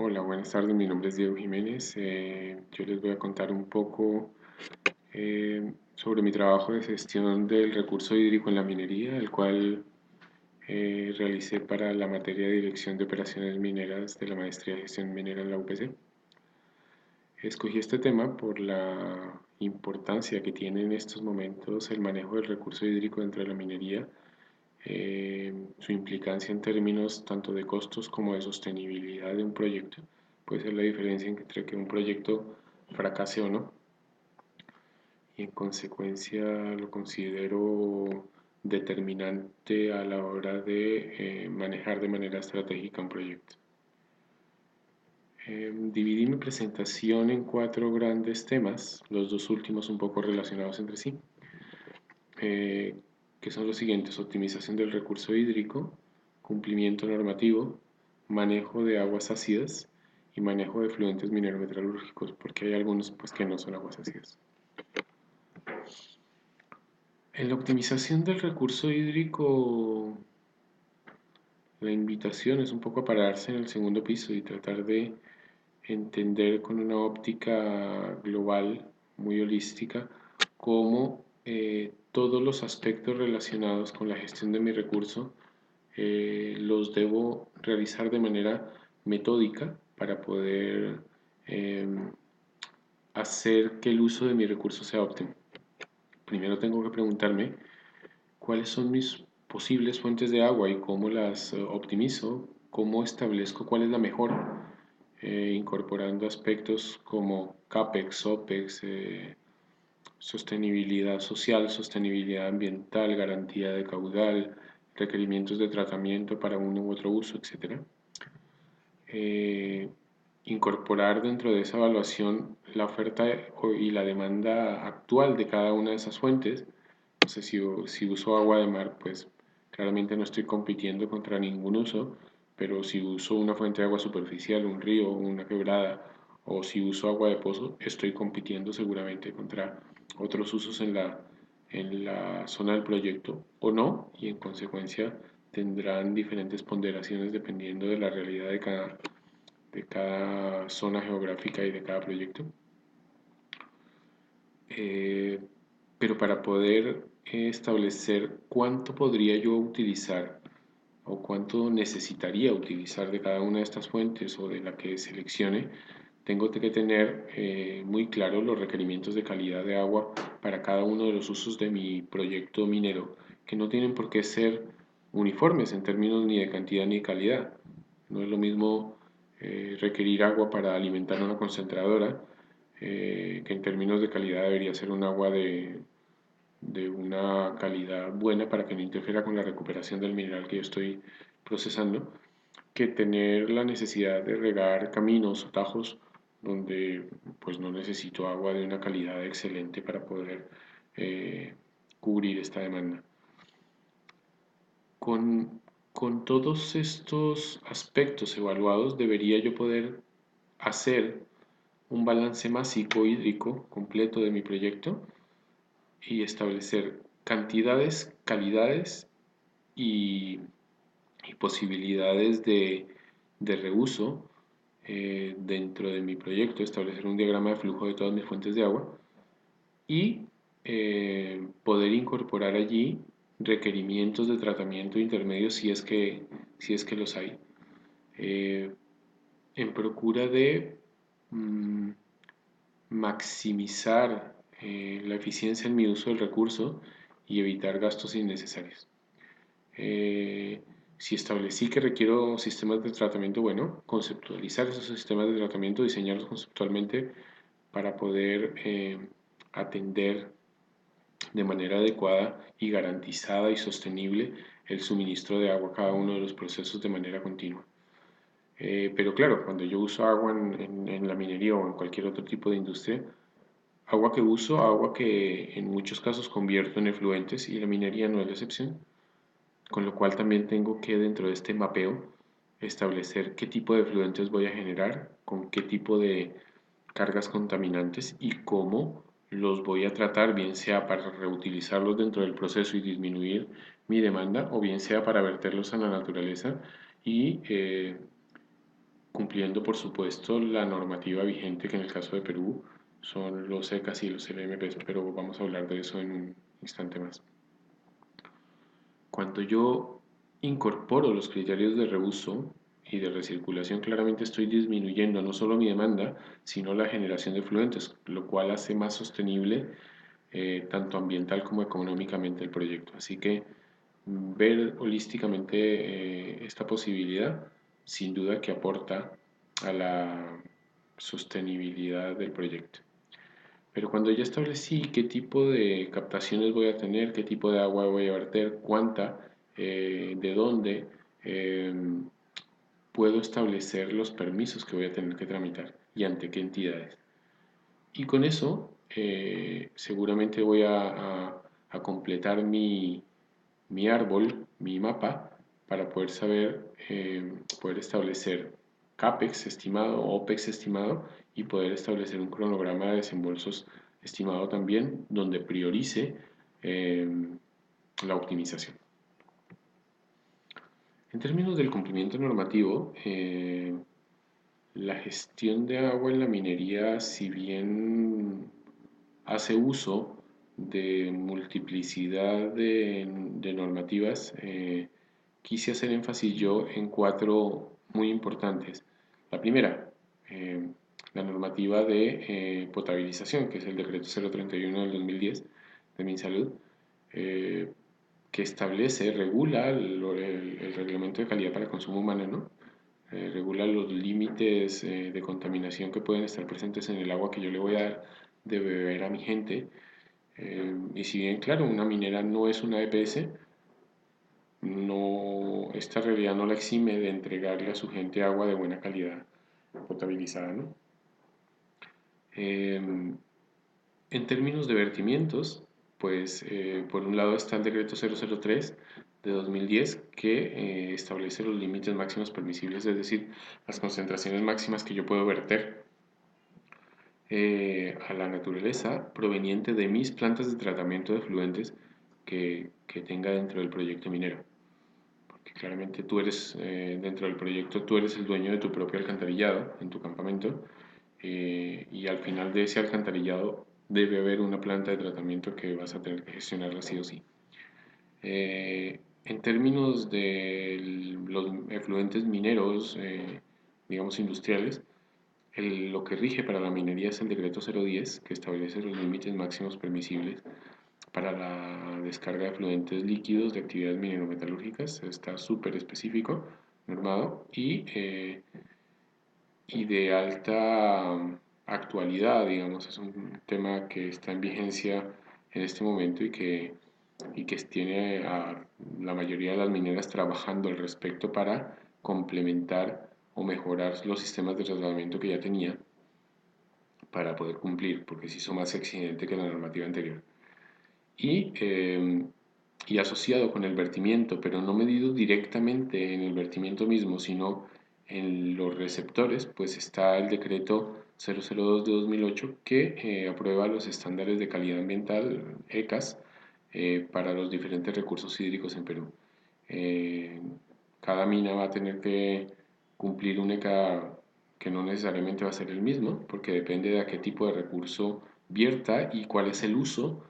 Hola, buenas tardes. Mi nombre es Diego Jiménez. Yo les voy a contar un poco sobre mi trabajo de gestión del recurso hídrico en la minería, el cual realicé para la materia de Dirección de Operaciones Mineras de la Maestría de Gestión Minera en la UPC. Escogí este tema por la importancia que tiene en estos momentos el manejo del recurso hídrico dentro de la minería, su implicancia en términos tanto de costos como de sostenibilidad de un proyecto. Puede ser la diferencia entre que un proyecto fracase o no, y en consecuencia lo considero determinante a la hora de manejar de manera estratégica un proyecto. Dividí mi presentación en cuatro grandes temas, los dos últimos un poco relacionados entre sí, eh, que son los siguientes: optimización del recurso hídrico, cumplimiento normativo, manejo de aguas ácidas y manejo de fluentes minero-metalúrgicos, porque hay algunos pues, que no son aguas ácidas. En la optimización del recurso hídrico, la invitación es un poco a pararse en el segundo piso y tratar de entender con una óptica global, muy holística, cómo todos los aspectos relacionados con la gestión de mi recurso los debo realizar de manera metódica para poder eh, hacer que el uso de mi recurso sea óptimo. Primero tengo que preguntarme cuáles son mis posibles fuentes de agua y cómo las optimizo, cómo establezco cuál es la mejor, incorporando aspectos como CAPEX, OPEX, sostenibilidad social, sostenibilidad ambiental, garantía de caudal, requerimientos de tratamiento para uno u otro uso, etc. Eh, Incorporar dentro de esa evaluación la oferta y la demanda actual de cada una de esas fuentes. Entonces, si uso agua de mar, pues claramente no estoy compitiendo contra ningún uso, pero si uso una fuente de agua superficial, un río, una quebrada, o si uso agua de pozo, estoy compitiendo seguramente contra otros usos en la zona del proyecto o no, y en consecuencia tendrán diferentes ponderaciones dependiendo de la realidad de cada zona geográfica y de cada proyecto. Eh, pero para poder establecer cuánto podría yo utilizar o cuánto necesitaría utilizar de cada una de estas fuentes o de la que seleccione, tengo que tener muy claro los requerimientos de calidad de agua para cada uno de los usos de mi proyecto minero, que no tienen por qué ser uniformes en términos ni de cantidad ni de calidad. No es lo mismo requerir agua para alimentar una concentradora, que en términos de calidad debería ser un agua de una calidad buena para que no interfiera con la recuperación del mineral que yo estoy procesando, que tener la necesidad de regar caminos o tajos donde pues no necesito agua de una calidad excelente para poder cubrir esta demanda. Con, con todos estos aspectos evaluados debería yo poder hacer un balance másico hídrico completo de mi proyecto y establecer cantidades, calidades y, y posibilidades de reuso dentro de mi proyecto, establecer un diagrama de flujo de todas mis fuentes de agua y poder incorporar allí requerimientos de tratamiento intermedio si es que los hay, eh, en procura de mm, maximizar la eficiencia en mi uso del recurso y evitar gastos innecesarios. Eh, si establecí que requiero sistemas de tratamiento, bueno, conceptualizar esos sistemas de tratamiento, diseñarlos conceptualmente para poder atender de manera adecuada y garantizada y sostenible el suministro de agua a cada uno de los procesos de manera continua. Pero claro, cuando yo uso agua en la minería o en cualquier otro tipo de industria, agua que uso, agua que en muchos casos convierto en efluentes y la minería no es la excepción, con lo cual también tengo que dentro de este mapeo establecer qué tipo de efluentes voy a generar, con qué tipo de cargas contaminantes y cómo los voy a tratar, bien sea para reutilizarlos dentro del proceso y disminuir mi demanda, o bien sea para verterlos a la naturaleza y cumpliendo por supuesto la normativa vigente que en el caso de Perú son los ECAS y los LMPs, pero vamos a hablar de eso en un instante más. Cuando yo incorporo los criterios de reuso y de recirculación, claramente estoy disminuyendo no solo mi demanda, sino la generación de fluentes, lo cual hace más sostenible tanto ambiental como económicamente el proyecto. Así que ver holísticamente esta posibilidad, sin duda que aporta a la sostenibilidad del proyecto. Pero cuando ya establecí qué tipo de captaciones voy a tener, qué tipo de agua voy a verter, cuánta, de dónde, eh, puedo establecer los permisos que voy a tener que tramitar y ante qué entidades. Y con eso seguramente voy a completar mi árbol, mi mapa, para poder saber, poder establecer CAPEX estimado, OPEX estimado y poder establecer un cronograma de desembolsos estimado también, donde priorice eh, la optimización. En términos del cumplimiento normativo, la gestión de agua en la minería, si bien hace uso de multiplicidad de normativas, quise hacer énfasis yo en cuatro muy importantes. La primera, la normativa de potabilización, que es el decreto 031 del 2010 de MinSalud, eh, que establece, regula el reglamento de calidad para consumo humano, ¿no? Regula los límites de contaminación que pueden estar presentes en el agua que yo le voy a dar de beber a mi gente. Y si bien, claro, una minera no es una EPS, no, esta realidad no la exime de entregarle a su gente agua de buena calidad, potabilizada, ¿no? En términos de vertimientos, pues por un lado está el decreto 003 de 2010 que establece los límites máximos permisibles, es decir, las concentraciones máximas que yo puedo verter a la naturaleza proveniente de mis plantas de tratamiento de fluentes que tenga dentro del proyecto minero. Porque claramente tú eres, dentro del proyecto, tú eres el dueño de tu propio alcantarillado en tu campamento y al final de ese alcantarillado debe haber una planta de tratamiento que vas a tener que gestionarla sí o sí. En términos de los efluentes mineros, digamos industriales, lo que rige para la minería es el decreto 010, que establece los límites máximos permisibles para la descarga de fluentes líquidos de actividades minero-metalúrgicas. Está súper específico, normado y de alta actualidad, digamos. Es un tema que está en vigencia en este momento y que tiene a la mayoría de las mineras trabajando al respecto para complementar o mejorar los sistemas de tratamiento que ya tenía para poder cumplir, porque se hizo más exigente que la normativa anterior. Y, y asociado con el vertimiento, pero no medido directamente en el vertimiento mismo, sino en los receptores, pues está el decreto 002 de 2008 que aprueba los estándares de calidad ambiental, ECAS, para los diferentes recursos hídricos en Perú. Eh, Cada mina va a tener que cumplir un ECA que no necesariamente va a ser el mismo, porque depende de a qué tipo de recurso vierta y cuál es el uso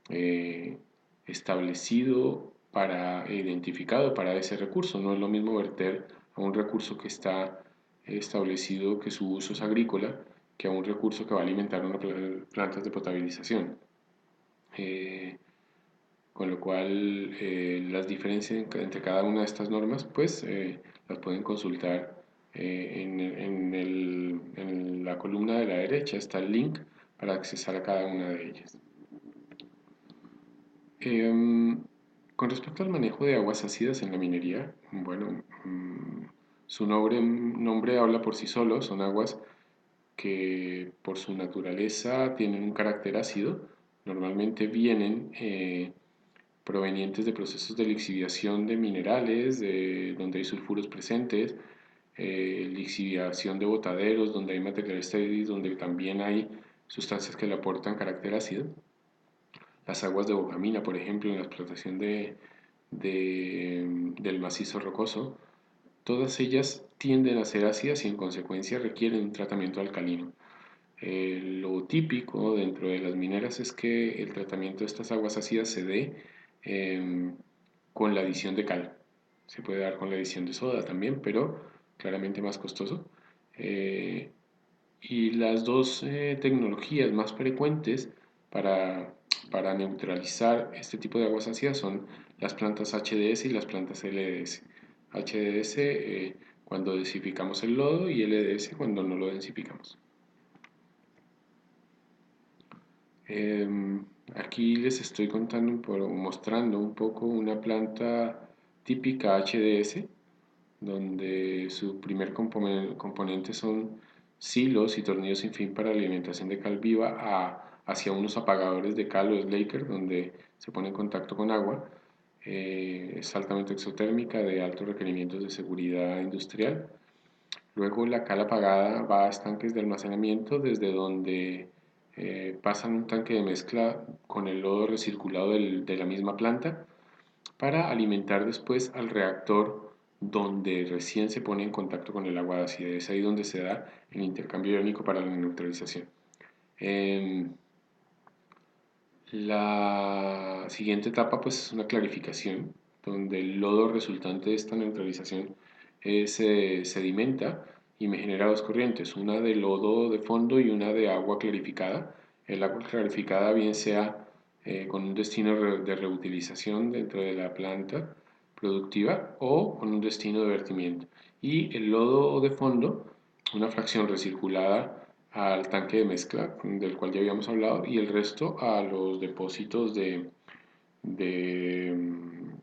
eh, establecido para, identificado para ese recurso. No es lo mismo verter a un recurso que está establecido que su uso es agrícola que a un recurso que va a alimentar unas plantas de potabilización. Eh, con lo cual las diferencias entre cada una de estas normas pues las pueden consultar en la columna de la derecha está el link para accesar a cada una de ellas. Con respecto al manejo de aguas ácidas en la minería, bueno, su nombre habla por sí solo, son aguas que por su naturaleza tienen un carácter ácido, normalmente vienen provenientes de procesos de lixiviación de minerales, donde hay sulfuros presentes, lixiviación de botaderos, donde hay material estéril, donde también hay sustancias que le aportan carácter ácido. Las aguas de bocamina, por ejemplo, en la explotación del macizo rocoso, todas ellas tienden a ser ácidas y en consecuencia requieren un tratamiento alcalino. Lo típico dentro de las mineras es que el tratamiento de estas aguas ácidas se dé em, con la adición de cal. Se puede dar con la adición de soda también, pero claramente más costoso. Eh, y las dos tecnologías más frecuentes para, para neutralizar este tipo de aguas ácidas son las plantas HDS y las plantas LDS. HDS cuando densificamos el lodo y LDS cuando no lo densificamos. Aquí les estoy mostrando un poco una planta típica HDS, donde su primer componente son silos y tornillos sin fin para alimentación de cal viva hacia unos apagadores de cal o slaker, donde se pone en contacto con agua. Es altamente exotérmica, de altos requerimientos de seguridad industrial. Luego la cal apagada va a estanques de almacenamiento desde donde pasan un tanque de mezcla con el lodo recirculado de la misma planta para alimentar después al reactor donde recién se pone en contacto con el agua ácida. Es ahí donde se da el intercambio iónico para la neutralización. Em, la siguiente etapa pues es una clarificación, donde el lodo resultante de esta neutralización se sedimenta y me genera dos corrientes, una de lodo de fondo y una de agua clarificada. El agua clarificada bien sea con un destino de reutilización dentro de la planta productiva o con un destino de vertimiento. Y el lodo de fondo, una fracción recirculada al tanque de mezcla del cual ya habíamos hablado y el resto a los depósitos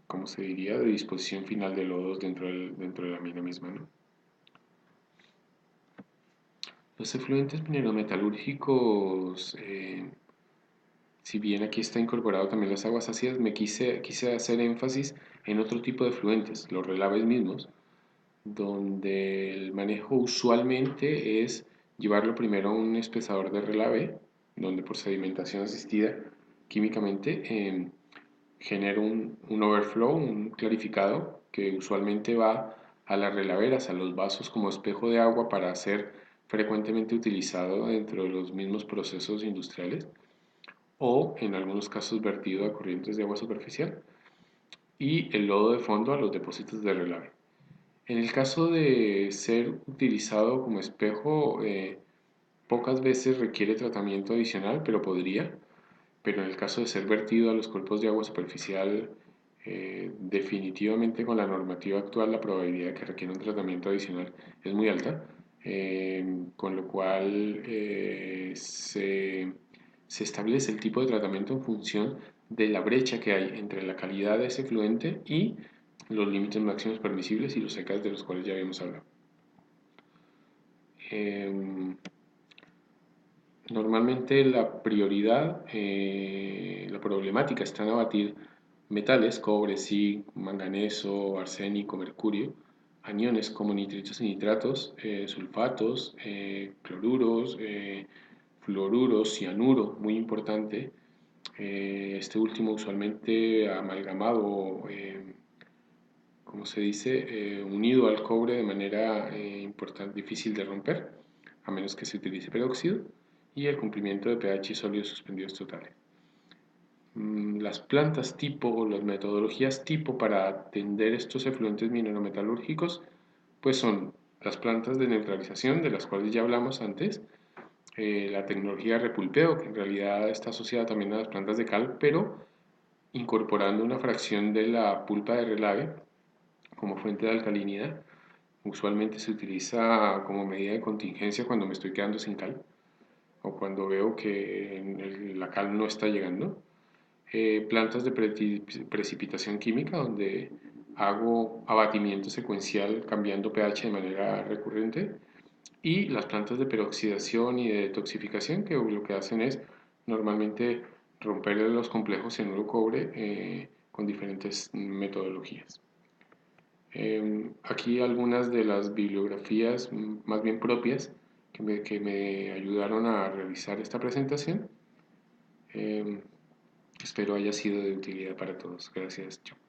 ¿cómo se diría?, de disposición final de lodos dentro de la mina misma, ¿no? Los efluentes minerometalúrgicos, si bien aquí está incorporado también las aguas ácidas, quise hacer énfasis en otro tipo de efluentes, los relaves mismos, donde el manejo usualmente es llevarlo primero a un espesador de relave, donde por sedimentación asistida químicamente genera un overflow, un clarificado, que usualmente va a las relaveras, a los vasos como espejo de agua para ser frecuentemente utilizado dentro de los mismos procesos industriales o en algunos casos vertido a corrientes de agua superficial y el lodo de fondo a los depósitos de relave. En el caso de ser utilizado como espejo, pocas veces requiere tratamiento adicional, pero podría. Pero en el caso de ser vertido a los cuerpos de agua superficial, definitivamente con la normativa actual la probabilidad de que requiera un tratamiento adicional es muy alta, con lo cual se establece el tipo de tratamiento en función de la brecha que hay entre la calidad de ese fluente y los límites máximos permisibles y los secas de los cuales ya habíamos hablado. Normalmente la prioridad, la problemática está en abatir metales, cobre, zinc, manganeso, arsénico, mercurio, aniones como nitritos y nitratos, sulfatos, cloruros, fluoruros, cianuro, muy importante. Este último usualmente amalgamado, como se dice, unido al cobre de manera importante, difícil de romper, a menos que se utilice peróxido, y el cumplimiento de pH sólidos suspendidos totales. Las plantas tipo o las metodologías tipo para atender estos efluentes minerometalúrgicos, pues son las plantas de neutralización, de las cuales ya hablamos antes, la tecnología de repulpeo, que en realidad está asociada también a las plantas de cal, pero incorporando una fracción de la pulpa de relave como fuente de alcalinidad. Usualmente se utiliza como medida de contingencia cuando me estoy quedando sin cal o cuando veo que la cal no está llegando. Plantas de precipitación química donde hago abatimiento secuencial cambiando pH de manera recurrente y las plantas de peroxidación y de detoxificación que lo que hacen es normalmente romper los complejos cianuro-cobre con diferentes metodologías. Aquí algunas de las bibliografías más bien propias que me ayudaron a realizar esta presentación. Espero haya sido de utilidad para todos. Gracias. Chao.